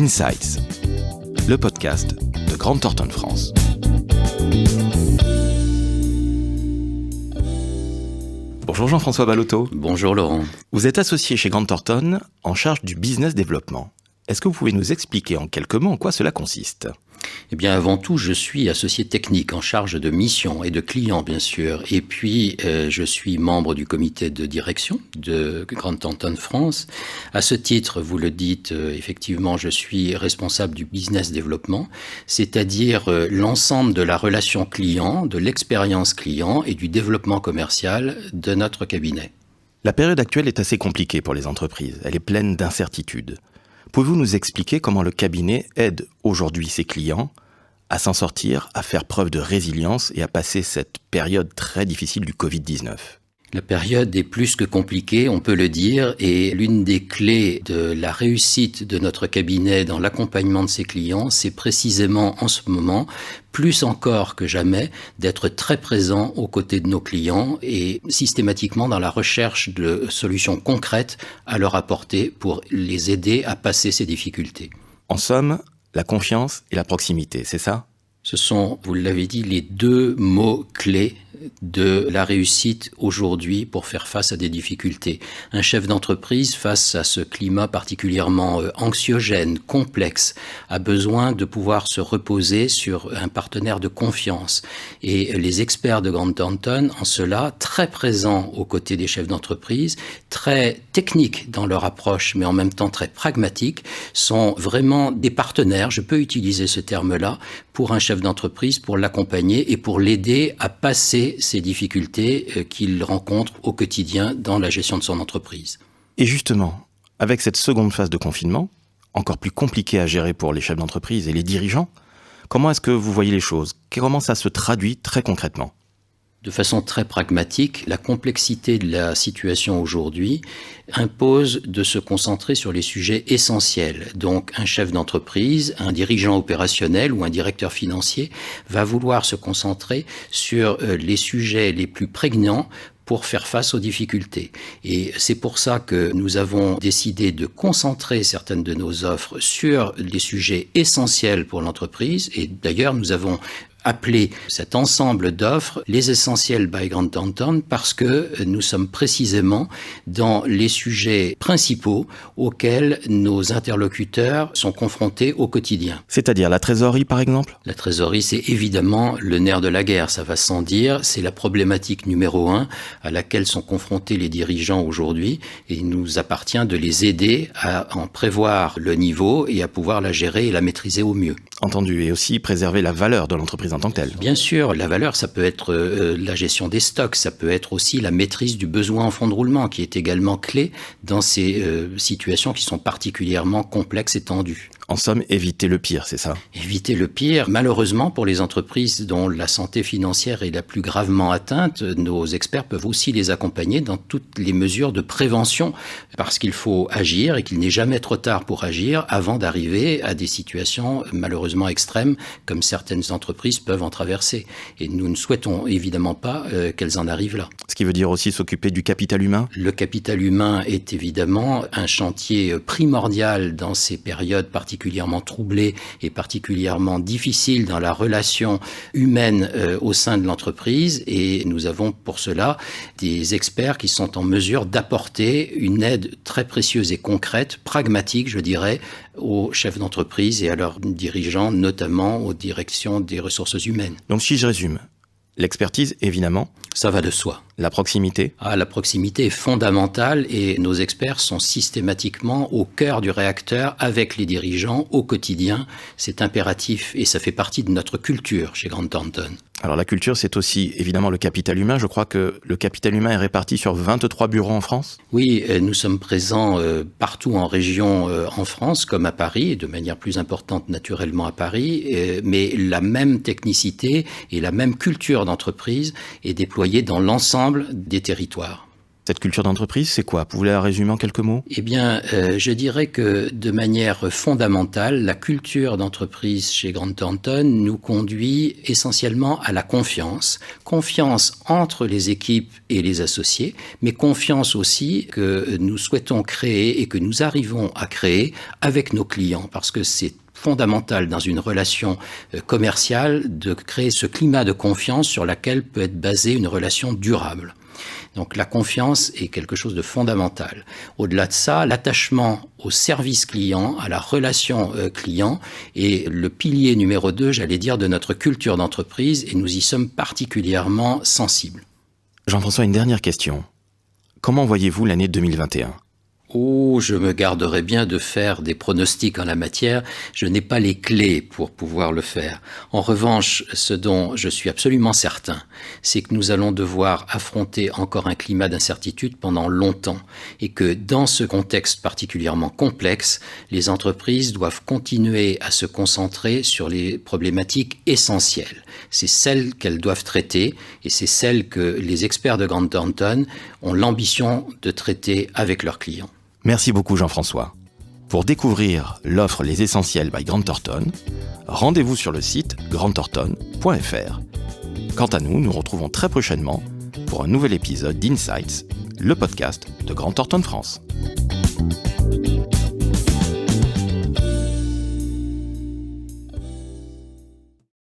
Insights, le podcast de Grant Thornton France. Bonjour Jean-François Balotto. Bonjour Laurent. Vous êtes associé chez Grant Thornton en charge du business développement. Est-ce que vous pouvez nous expliquer en quelques mots en quoi cela consiste ? Eh bien, avant tout, je suis associé technique en charge de mission et de clients, bien sûr. Et puis, je suis membre du comité de direction de Grant Thornton France. À ce titre, vous le dites, effectivement, je suis responsable du business développement, c'est-à-dire l'ensemble de la relation client, de l'expérience client et du développement commercial de notre cabinet. La période actuelle est assez compliquée pour les entreprises. Elle est pleine d'incertitudes. Pouvez-vous nous expliquer comment le cabinet aide aujourd'hui ses clients à s'en sortir, à faire preuve de résilience et à passer cette période très difficile du Covid-19 ? La période est plus que compliquée, on peut le dire, et l'une des clés de la réussite de notre cabinet dans l'accompagnement de ses clients, c'est précisément en ce moment, plus encore que jamais, d'être très présent aux côtés de nos clients et systématiquement dans la recherche de solutions concrètes à leur apporter pour les aider à passer ces difficultés. En somme, la confiance et la proximité, c'est ça ? Ce sont, vous l'avez dit, les deux mots clés de la réussite aujourd'hui pour faire face à des difficultés. Un chef d'entreprise, face à ce climat particulièrement anxiogène, complexe, a besoin de pouvoir se reposer sur un partenaire de confiance. Et les experts de Grant Thornton, en cela, très présents aux côtés des chefs d'entreprise, très techniques dans leur approche, mais en même temps très pragmatiques, sont vraiment des partenaires, je peux utiliser ce terme-là, pour un chef d'entreprise, pour l'accompagner et pour l'aider à passer ces difficultés qu'il rencontre au quotidien dans la gestion de son entreprise. Et justement, avec cette seconde phase de confinement, encore plus compliquée à gérer pour les chefs d'entreprise et les dirigeants, comment est-ce que vous voyez les choses ? Comment ça se traduit très concrètement ? De façon très pragmatique, la complexité de la situation aujourd'hui impose de se concentrer sur les sujets essentiels. Donc, un chef d'entreprise, un dirigeant opérationnel ou un directeur financier va vouloir se concentrer sur les sujets les plus prégnants pour faire face aux difficultés. Et c'est pour ça que nous avons décidé de concentrer certaines de nos offres sur les sujets essentiels pour l'entreprise. Et d'ailleurs, nous avons appelé cet ensemble d'offres les Essentiels by Grant Thornton parce que nous sommes précisément dans les sujets principaux auxquels nos interlocuteurs sont confrontés au quotidien. C'est-à-dire la trésorerie, par exemple ? La trésorerie, c'est évidemment le nerf de la guerre, ça va sans dire. C'est la problématique numéro 1 à laquelle sont confrontés les dirigeants aujourd'hui et il nous appartient de les aider à en prévoir le niveau et à pouvoir la gérer et la maîtriser au mieux. Entendu, et aussi préserver la valeur de l'entreprise en tant que telle. Bien sûr, la valeur, ça peut être la gestion des stocks, ça peut être aussi la maîtrise du besoin en fonds de roulement, qui est également clé dans ces situations qui sont particulièrement complexes et tendues. En somme, éviter le pire, c'est ça ? Éviter le pire. Malheureusement, pour les entreprises dont la santé financière est la plus gravement atteinte, nos experts peuvent aussi les accompagner dans toutes les mesures de prévention, parce qu'il faut agir et qu'il n'est jamais trop tard pour agir avant d'arriver à des situations malheureusement extrêmes, comme certaines entreprises peuvent en traverser. Et nous ne souhaitons évidemment pas qu'elles en arrivent là. Ce qui veut dire aussi s'occuper du capital humain ? Le capital humain est évidemment un chantier primordial dans ces périodes particulièrement troublées et particulièrement difficiles dans la relation humaine au sein de l'entreprise. Et nous avons pour cela des experts qui sont en mesure d'apporter une aide très précieuse et concrète, pragmatique, je dirais, aux chefs d'entreprise et à leurs dirigeants, notamment aux directions des ressources humaines. Donc si je résume, l'expertise, évidemment. Ça va de soi. La proximité ? La proximité est fondamentale et nos experts sont systématiquement au cœur du réacteur avec les dirigeants au quotidien. C'est impératif et ça fait partie de notre culture chez Grant Thornton. Alors la culture, c'est aussi évidemment le capital humain. Je crois que le capital humain est réparti sur 23 bureaux en France. Oui, nous sommes présents partout en région en France, comme à Paris, et de manière plus importante naturellement à Paris, mais la même technicité et la même culture d'entreprise est déployée dans l'ensemble des territoires. Cette culture d'entreprise, c'est quoi? Vous voulez la résumer en quelques mots? Eh bien, je dirais que de manière fondamentale, la culture d'entreprise chez Grant Thornton nous conduit essentiellement à la confiance. Confiance entre les équipes et les associés, mais confiance aussi que nous souhaitons créer et que nous arrivons à créer avec nos clients, parce que c'est fondamental dans une relation commerciale de créer ce climat de confiance sur laquelle peut être basée une relation durable. Donc la confiance est quelque chose de fondamental. Au-delà de ça, l'attachement au service client, à la relation client est le pilier numéro 2, j'allais dire, de notre culture d'entreprise et nous y sommes particulièrement sensibles. Jean-François, une dernière question. Comment voyez-vous l'année 2021 ? Oh, je me garderai bien de faire des pronostics en la matière. Je n'ai pas les clés pour pouvoir le faire. En revanche, ce dont je suis absolument certain, c'est que nous allons devoir affronter encore un climat d'incertitude pendant longtemps et que dans ce contexte particulièrement complexe, les entreprises doivent continuer à se concentrer sur les problématiques essentielles. C'est celles qu'elles doivent traiter et c'est celles que les experts de Grant Thornton ont l'ambition de traiter avec leurs clients. Merci beaucoup Jean-François. Pour découvrir l'offre Les Essentiels by Grant Thornton, rendez-vous sur le site grantthornton.fr. Quant à nous, nous retrouvons très prochainement pour un nouvel épisode d'Insights, le podcast de Grant Thornton France.